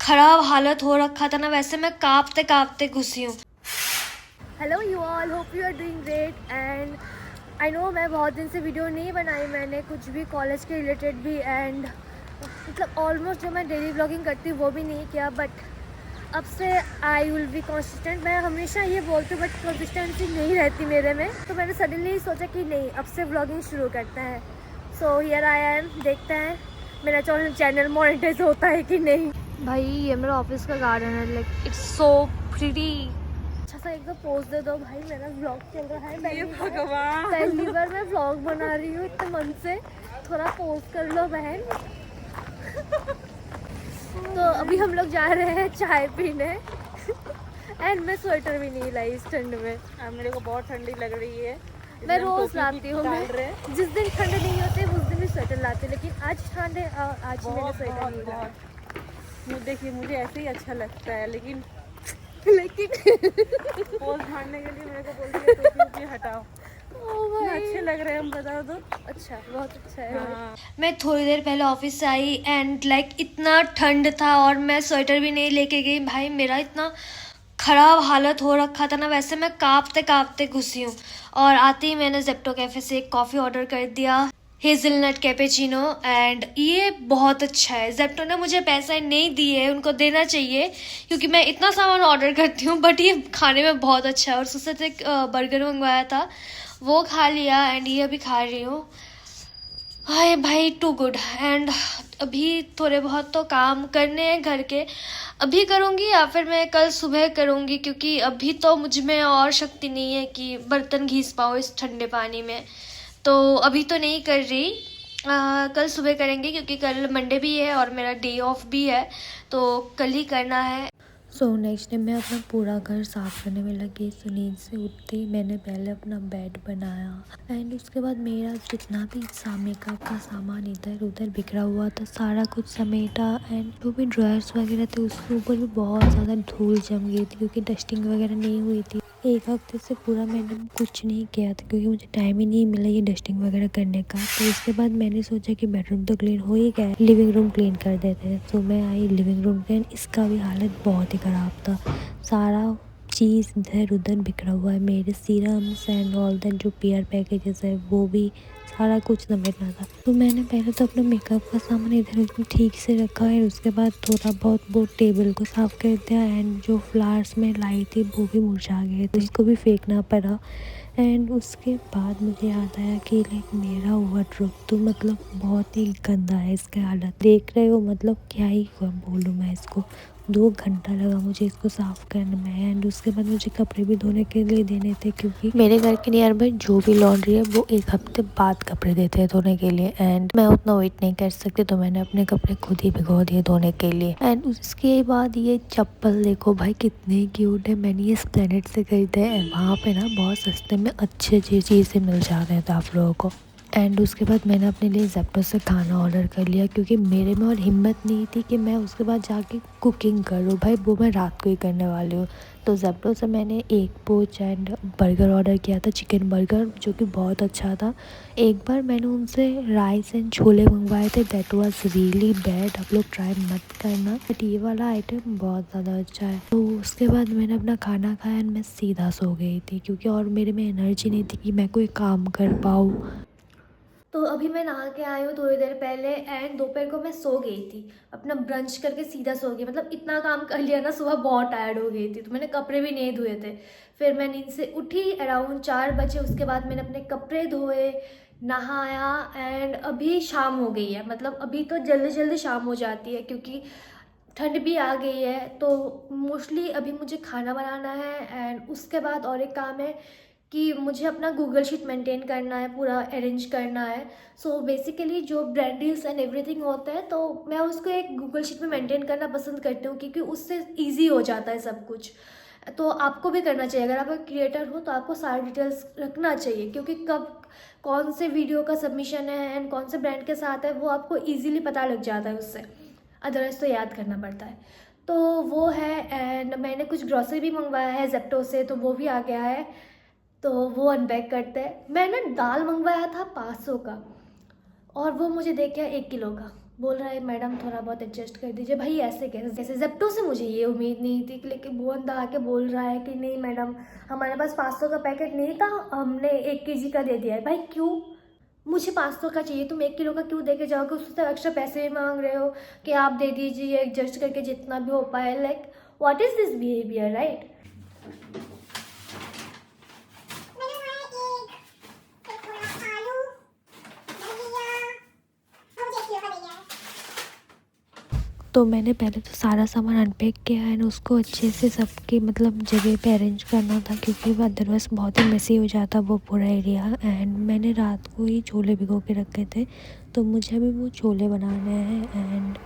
खराब हालत हो रखा था ना, वैसे मैं कांपते कांपते घुसी हूँ। Hello you all, hope you are doing great and I know मैं बहुत दिन से वीडियो नहीं बनाई मैंने कुछ भी कॉलेज के रिलेटेड भी एंड मतलब ऑलमोस्ट जो मैं डेली ब्लॉगिंग करती हूँ वो भी नहीं किया, बट अब से आई विल बी कॉन्सिस्टेंट। मैं हमेशा ये बोलती हूँ बट कंसिस्टेंसी नहीं रहती मेरे में, तो मैंने सडनली सोचा कि नहीं अब से ब्लॉगिंग शुरू करते हैं। सो हियर आई एम, देखते हैं मेरा चैनल मोनेटाइज होता है कि नहीं। भाई ये मेरा ऑफिस का गार्डन है, लाइक इट्स सो प्रीटी। अच्छा सा एक पोज दे दो भाई, मेरा व्लॉग चल रहा है, पहली बार मैं व्लॉग बना रही हूँ इतने मन से, थोड़ा पोज कर लो बहन। तो अभी हम लोग जा रहे हैं चाय पीने एंड मैं स्वेटर भी नहीं लाई इस ठंड में। मेरे को बहुत ठंडी लग रही है। मैं रोज लाती हूँ, मैं जिस दिन ठंड नहीं होती उस दिन भी स्वेटर लाती हूँ, लेकिन आज ठंड है, आज मैंने स्वेटर नहीं लाया। देखिए मुझे ऐसे ही अच्छा लगता है, लेकिन पोज मारने के लिए मेरे को बोल दिया टोपी हटाओ। अच्छे लग रहे हैं हम, बता दो। अच्छा, बहुत अच्छा है। हाँ। मैं थोड़ी देर पहले ऑफिस से आई एंड लाइक इतना ठंड था और मैं स्वेटर भी नहीं लेके गई। भाई मेरा इतना खराब हालत हो रखा था ना, वैसे मैं कांपते कांपते घुसी हूँ। और आते ही मैंने जेप्टो कैफे से एक कॉफ़ी ऑर्डर कर दिया, हेज़लनट कैपेचिनो, एंड ये बहुत अच्छा है। जेप्टो ने मुझे पैसा नहीं दिए, उनको देना चाहिए क्योंकि मैं इतना सामान ऑर्डर करती हूँ, बट ये खाने में बहुत अच्छा है। और उससे तो एक बर्गर मंगवाया था, वो खा लिया एंड ये अभी खा रही हूँ। हाय भाई, टू गुड। एंड अभी थोड़े बहुत तो काम करने हैं घर के, अभी करूँगी या फिर मैं कल सुबह करूँगी, क्योंकि अभी तो मुझ में और शक्ति नहीं है कि बर्तन घिस पाऊँ इस ठंडे पानी में, तो अभी तो नहीं कर रही। कल सुबह करेंगे क्योंकि कल मंडे भी है और मेरा डे ऑफ भी है, तो कल ही करना है। सो नेक्स्ट डे मैं अपना पूरा घर साफ़ करने में लगी। सो नींद से उठते ही मैंने पहले अपना बेड बनाया एंड उसके बाद मेरा जितना भी मेकअप का सामान इधर उधर बिखरा हुआ था सारा कुछ समेटा एंड जो भी ड्रायर्स वगैरह थे उसके ऊपर भी बहुत ज़्यादा धूल जम गई थी क्योंकि डस्टिंग वगैरह नहीं हुई थी। एक हफ्ते से पूरा मैंने कुछ नहीं किया था क्योंकि मुझे टाइम ही नहीं मिला ये डस्टिंग वगैरह करने का। तो इसके बाद मैंने सोचा कि बेडरूम तो क्लीन हो ही गया, लिविंग रूम क्लीन कर देते हैं। तो मैं आई लिविंग रूम के, इसका भी हालत बहुत ही ख़राब था। सारा चीज़ इधर उधर बिखरा हुआ है, मेरे सीरम्स एंड ऑल दैट जो पीआर पैकेजेस है वो भी सारा कुछ समेटना था। तो मैंने पहले तो अपना मेकअप का सामान इधर उधर ठीक से रखा है, उसके बाद थोड़ा बहुत वो टेबल को साफ़ कर दिया एंड जो फ्लावर्स में लाई थी वो भी मुरझा गए तो इसको भी फेंकना पड़ा। एंड उसके बाद मुझे याद आया कि लाइक मेरा वार्डरोब तो मतलब बहुत ही गंदा है, इसका हालत देख रहे हो, मतलब क्या ही बोलूँ मैं इसको। 2 घंटा लगा मुझे इसको साफ़ करने में एंड उसके बाद मुझे कपड़े भी धोने के लिए देने थे क्योंकि मेरे घर के नियर बाय जो भी लॉन्ड्री है वो 1 हफ्ते बाद कपड़े देते हैं धोने के लिए एंड मैं उतना वेट नहीं कर सकती, तो मैंने अपने कपड़े खुद ही भिगो दिए धोने के लिए। एंड उसके बाद ये चप्पल देखो भाई कितने क्यूट है, मैंने ये स्प्लेनेड से खरीदे हैं, वहाँ पे ना बहुत सस्ते में अच्छी अच्छी चीज़ें मिल जाते हैं आप लोगों को। एंड उसके बाद मैंने अपने लिए जेप्टो से खाना ऑर्डर कर लिया क्योंकि मेरे में और हिम्मत नहीं थी कि मैं उसके बाद जाके कुकिंग करूँ, भाई वो मैं रात को ही करने वाली हूँ। तो जेप्टो से मैंने एक पोच एंड बर्गर ऑर्डर किया था, चिकन बर्गर, जो कि बहुत अच्छा था। एक बार मैंने उनसे राइस एंड छोले मंगवाए थे, दैट वाज रियली बैड, आप लोग ट्राई मत करना, बट ये वाला आइटम बहुत ज़्यादा अच्छा है। तो उसके बाद मैंने अपना खाना खाया एंड मैं सीधा सो गई थी क्योंकि और मेरे में एनर्जी नहीं थी कि मैं कोई काम कर पाऊँ। तो अभी मैं नहा के आई हूँ थोड़ी देर पहले एंड दोपहर को मैं सो गई थी, अपना ब्रंच करके सीधा सो गई, मतलब इतना काम कर लिया ना, सुबह बहुत टायर्ड हो गई थी तो मैंने कपड़े भी नहीं धोए थे। फिर मैं नींद से उठी अराउंड 4 बजे, उसके बाद मैंने अपने कपड़े धोए, नहाया एंड अभी शाम हो गई है, मतलब अभी तो जल्दी जल्दी शाम हो जाती है क्योंकि ठंड भी आ गई है। तो मोस्टली अभी मुझे खाना बनाना है एंड उसके बाद और एक काम है कि मुझे अपना गूगल शीट मेंटेन करना है, पूरा अरेंज करना है। सो बेसिकली जो ब्रांड डील्स एंड एवरीथिंग होता है तो मैं उसको एक गूगल शीट में मेंटेन करना पसंद करती हूँ क्योंकि उससे इजी हो जाता है सब कुछ। तो आपको भी करना चाहिए, अगर आप एक क्रिएटर हो तो आपको सारी डिटेल्स रखना चाहिए क्योंकि कब कौन से वीडियो का सबमिशन है एंड कौन से ब्रांड के साथ है वो आपको ईजिली पता लग जाता है उससे, अदरवाइज़ तो याद करना पड़ता है। तो वो है एंड मैंने कुछ ग्रॉसरी भी मंगवाया है जेप्टो से, तो वो भी आ गया है। तो वो अनपैक करते हैं। मैंने दाल मंगवाया था 500 का और वो मुझे दे के 1 किलो का। बोल रहा है मैडम थोड़ा बहुत एडजस्ट कर दीजिए। भाई ऐसे कैसे? जैसे जेप्टो से मुझे ये उम्मीद नहीं थी, लेकिन वो बंदा आके बोल रहा है कि नहीं मैडम हमारे पास 500 का पैकेट नहीं था, हमने 1 kg का दे दिया है। भाई क्यों? मुझे 500 का चाहिए, तुम 1 किलो का क्यों दे के जाओगे? उससे तो एक्स्ट्रा पैसे भी मांग रहे हो कि आप दे दीजिए एडजस्ट करके जितना भी हो पाए। Like what is this behaviour, right? तो मैंने पहले तो सारा सामान अनपैक किया एंड उसको अच्छे से सबके मतलब जगह पे अरेंज करना था, क्योंकि वो अदरवाइज़ बहुत ही मेसी हो जाता वो पूरा एरिया। एंड मैंने रात को ही छोले भिगो के रखे थे, तो मुझे अभी वो छोले बनाने हैं एंड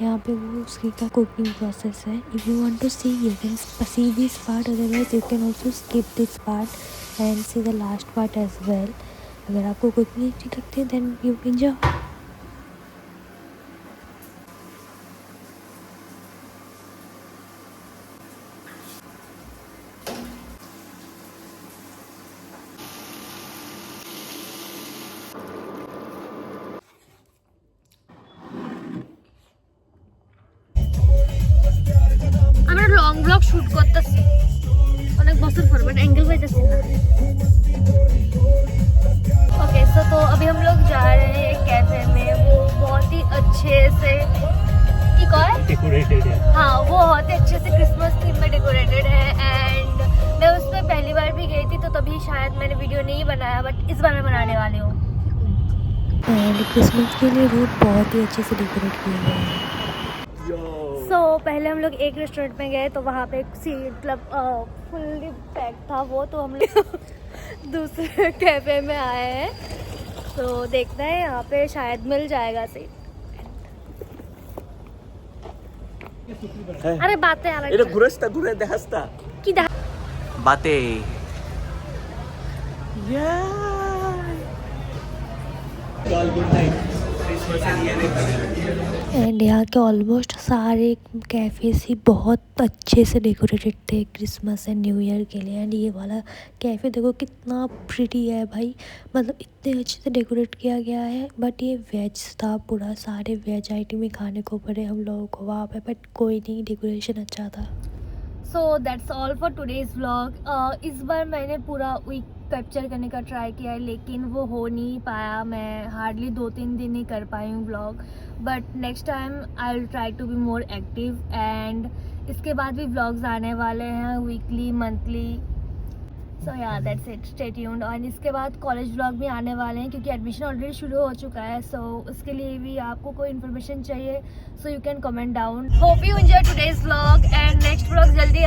यहाँ पे वो उसकी का कुकिंग प्रोसेस है। If you want to see you can see this part, otherwise you can also skip this part and see the last part as well. अगर आपको कुकिंग अच्छी लगती है देन यू एंजॉय। আমরা লং ব্লগ শুট করতেছি, অনেক বছর পর, বাট एंगल পাইতেছি না। ओके सो तो अभी हम लोग जा रहे हैं एक कैफे में, वो बहुत ही अच्छे से डेकोरेटेड है। हाँ वो बहुत ही अच्छे से क्रिसमस थीम में डेकोरेटेड है एंड मैं उसमें पहली बार भी गई थी, तो तभी शायद मैंने वीडियो नहीं बनाया, बट इस बार मैं बनाने वाली हूँ। एंड क्रिसमस के लिए रोड बहुत ही अच्छे से डेकोरेट किया गया है। सो पहले हम लोग एक रेस्टोरेंट में गए, तो वहाँ पे एक सीट मतलब फुल्ली पैक था वो, तो हम लोग दूसरे कैफे में आए हैं, तो देखते हैं यहाँ पे शायद मिल जाएगा सीट। अरे बातें अलग এটা ঘুরেস্তা ঘুরে দেখাস্তা की दा বাতে एंड यहाँ के ऑलमोस्ट सारे कैफ़ेस ही बहुत अच्छे से डेकोरेटेड थे क्रिसमस एंड न्यू ईयर के लिए। एंड ये वाला कैफ़े देखो कितना प्रिटी है भाई, मतलब इतने अच्छे से डेकोरेट किया गया है। बट ये वेज था पूरा, सारे वेज आइटम ही खाने को पड़े हम लोगों को वहाँ पे, बट कोई नहीं, डेकोरेशन अच्छा था। So that's all for today's vlog. इस बार मैंने पूरा वीक कैप्चर करने का ट्राई किया है, लेकिन वो हो नहीं पाया, मैं हार्डली 2-3 दिन ही कर पाई हूँ vlog, but next time I will try to be more active. And इसके बाद भी व्लॉग्स आने वाले हैं वीकली, मंथली। सो या दैट्स इट, स्टे ट्यून्ड। और इसके बाद कॉलेज व्लॉग भी आने वाले हैं, क्योंकि एडमिशन ऑलरेडी शुरू हो चुका है। सो उसके लिए भी आपको कोई इन्फॉर्मेशन चाहिए, so you can comment down. Hope you enjoy today's vlog and next vlog जल्दी